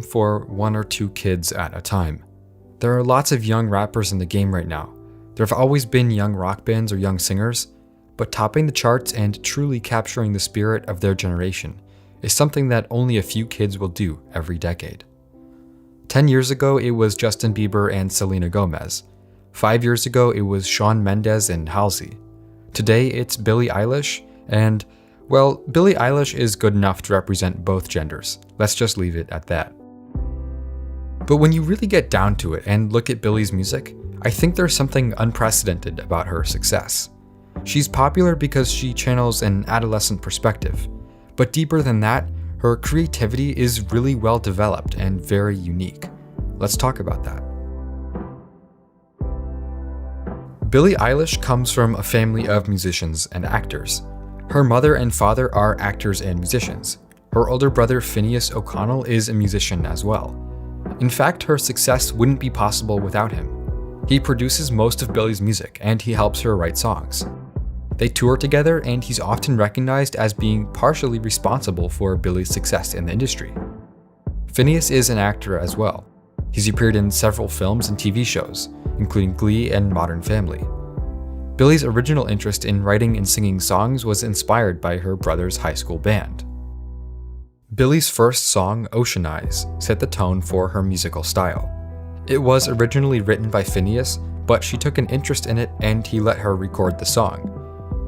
for 1 or 2 kids at a time. There are lots of young rappers in the game right now. There have always been young rock bands or young singers, but topping the charts and truly capturing the spirit of their generation is something that only a few kids will do every decade. 10 years ago, it was Justin Bieber and Selena Gomez. 5 years ago, it was Shawn Mendes and Halsey. Today, it's Billie Eilish, and, well, Billie Eilish is good enough to represent both genders. Let's just leave it at that. But when you really get down to it and look at Billie's music, I think there's something unprecedented about her success. She's popular because she channels an adolescent perspective, but deeper than that, her creativity is really well developed and very unique. Let's talk about that. Billie Eilish comes from a family of musicians and actors. Her mother and father are actors and musicians. Her older brother Finneas O'Connell is a musician as well. In fact, her success wouldn't be possible without him. He produces most of Billie's music, and he helps her write songs. They tour together, and he's often recognized as being partially responsible for Billie's success in the industry. Finneas is an actor as well. He's appeared in several films and TV shows, including Glee and Modern Family. Billie's original interest in writing and singing songs was inspired by her brother's high school band. Billie's first song, Ocean Eyes, set the tone for her musical style. It was originally written by Finneas, but she took an interest in it and he let her record the song.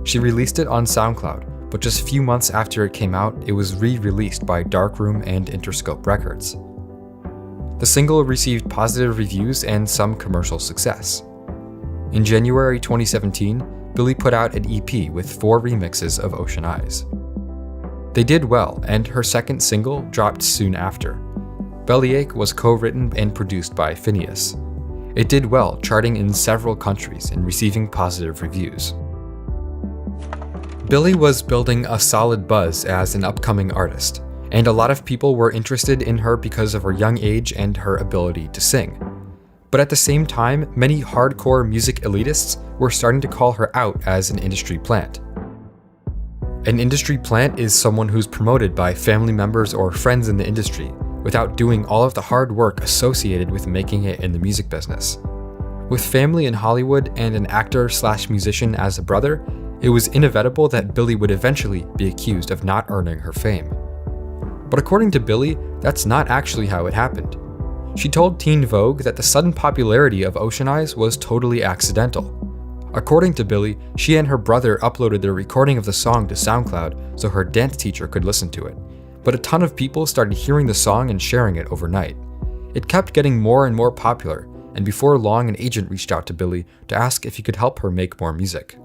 She released it on SoundCloud, but just a few months after it came out, it was re-released by Darkroom and Interscope Records. The single received positive reviews and some commercial success. In January 2017, Billie put out an EP with 4 remixes of Ocean Eyes. They did well, and her second single dropped soon after. Bellyache was co-written and produced by Finneas. It did well, charting in several countries and receiving positive reviews. Billie was building a solid buzz as an upcoming artist, and a lot of people were interested in her because of her young age and her ability to sing. But at the same time, many hardcore music elitists were starting to call her out as an industry plant. An industry plant is someone who's promoted by family members or friends in the industry without doing all of the hard work associated with making it in the music business. With family in Hollywood and an actor/musician as a brother, it was inevitable that Billie would eventually be accused of not earning her fame. But according to Billie, that's not actually how it happened. She told Teen Vogue that the sudden popularity of Ocean Eyes was totally accidental. According to Billie, she and her brother uploaded their recording of the song to SoundCloud so her dance teacher could listen to it. But a ton of people started hearing the song and sharing it overnight. It kept getting more and more popular, and before long an agent reached out to Billie to ask if he could help her make more music.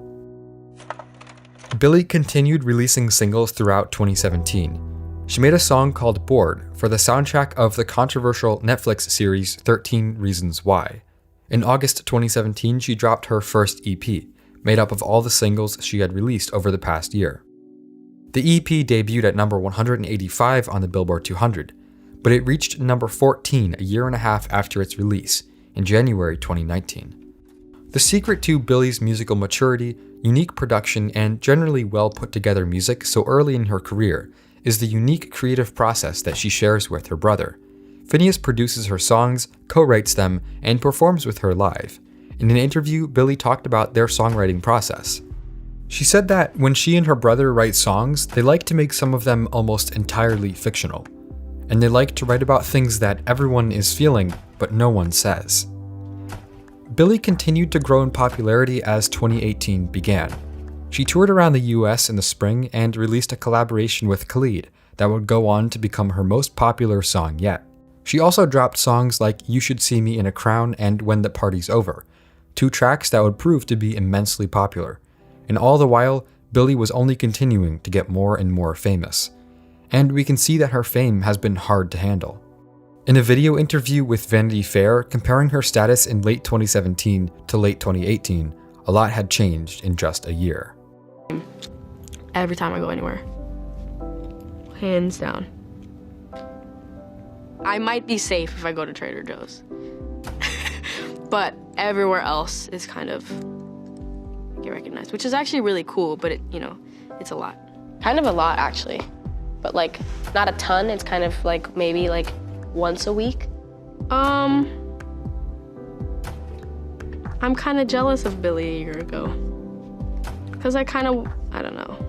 Billie continued releasing singles throughout 2017. She made a song called Bored for the soundtrack of the controversial Netflix series 13 Reasons Why. In August 2017, she dropped her first EP, made up of all the singles she had released over the past year. The EP debuted at number 185 on the Billboard 200, but it reached number 14 a year and a half after its release, in January 2019. The secret to Billie's musical maturity, unique production, and generally well put together music so early in her career is the unique creative process that she shares with her brother. Finneas produces her songs, co-writes them, and performs with her live. In an interview, Billie talked about their songwriting process. She said that when she and her brother write songs, they like to make some of them almost entirely fictional. And they like to write about things that everyone is feeling, but no one says. Billie continued to grow in popularity as 2018 began. She toured around the US in the spring and released a collaboration with Khalid that would go on to become her most popular song yet. She also dropped songs like You Should See Me in a Crown and When the Party's Over, 2 tracks that would prove to be immensely popular. And all the while, Billie was only continuing to get more and more famous. And we can see that her fame has been hard to handle. In a video interview with Vanity Fair comparing her status in late 2017 to late 2018, a lot had changed in just a year. Every time I go anywhere. Hands down. I might be safe if I go to Trader Joe's. But everywhere else is kind of get recognized, which is actually really cool, but it's a lot. Kind of a lot actually, but like not a ton. It's kind of like maybe like once a week. I'm kind of jealous of Billie a year ago. Because I don't know.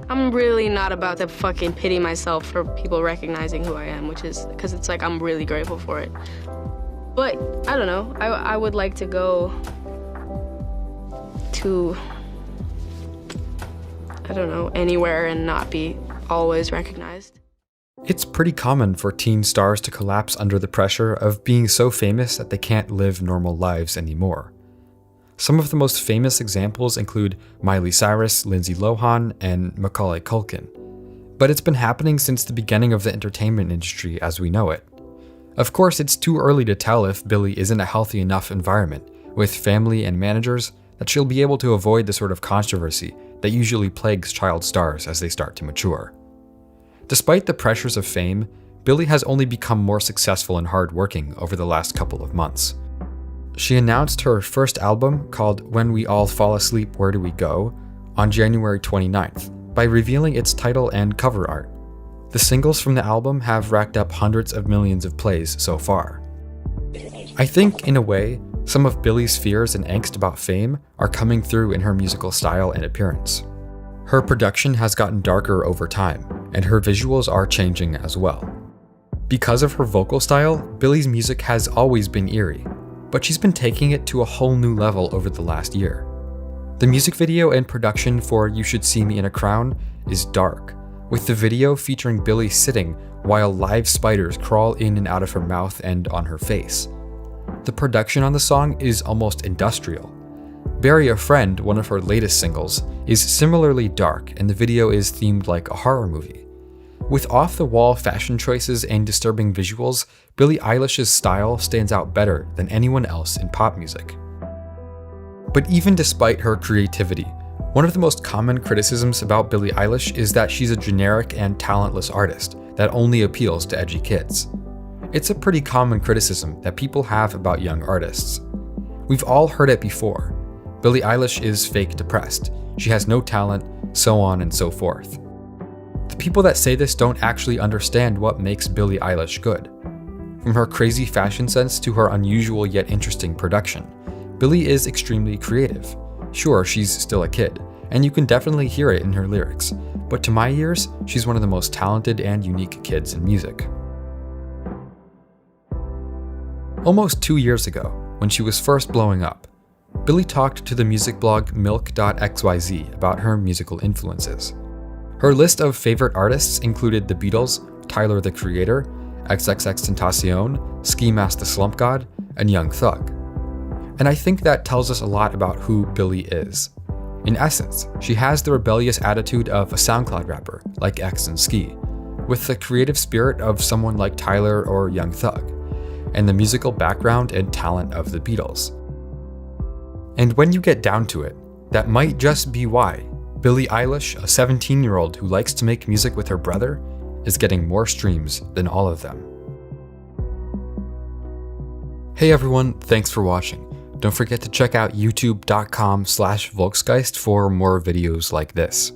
I'm really not about to fucking pity myself for people recognizing who I am, which is, because it's like I'm really grateful for it. But, I don't know, I would like to go to, I don't know, anywhere and not be always recognized. It's pretty common for teen stars to collapse under the pressure of being so famous that they can't live normal lives anymore. Some of the most famous examples include Miley Cyrus, Lindsay Lohan, and Macaulay Culkin. But it's been happening since the beginning of the entertainment industry as we know it. Of course, it's too early to tell if Billie is in a healthy enough environment, with family and managers, that she'll be able to avoid the sort of controversy that usually plagues child stars as they start to mature. Despite the pressures of fame, Billie has only become more successful and hardworking over the last couple of months. She announced her first album, called When We All Fall Asleep, Where Do We Go?, on January 29th, by revealing its title and cover art. The singles from the album have racked up hundreds of millions of plays so far. I think, in a way, some of Billie's fears and angst about fame are coming through in her musical style and appearance. Her production has gotten darker over time, and her visuals are changing as well. Because of her vocal style, Billie's music has always been eerie, but she's been taking it to a whole new level over the last year. The music video and production for You Should See Me in a Crown is dark, with the video featuring Billie sitting while live spiders crawl in and out of her mouth and on her face. The production on the song is almost industrial. Bury a Friend, one of her latest singles, is similarly dark, and the video is themed like a horror movie. With off-the-wall fashion choices and disturbing visuals, Billie Eilish's style stands out better than anyone else in pop music. But even despite her creativity, one of the most common criticisms about Billie Eilish is that she's a generic and talentless artist that only appeals to edgy kids. It's a pretty common criticism that people have about young artists. We've all heard it before. Billie Eilish is fake depressed, she has no talent, so on and so forth. The people that say this don't actually understand what makes Billie Eilish good. From her crazy fashion sense to her unusual yet interesting production, Billie is extremely creative. Sure, she's still a kid, and you can definitely hear it in her lyrics, but to my ears, she's one of the most talented and unique kids in music. Almost 2 years ago, when she was first blowing up, Billie talked to the music blog milk.xyz about her musical influences. Her list of favorite artists included The Beatles, Tyler the Creator, XXXTentacion, Ski Mask the Slump God, and Young Thug. And I think that tells us a lot about who Billie is. In essence, she has the rebellious attitude of a SoundCloud rapper like X and Ski, with the creative spirit of someone like Tyler or Young Thug, and the musical background and talent of the Beatles. And when you get down to it, that might just be why Billie Eilish, a 17-year-old who likes to make music with her brother, is getting more streams than all of them. Hey everyone, thanks for watching. Don't forget to check out youtube.com/Volksgeist for more videos like this.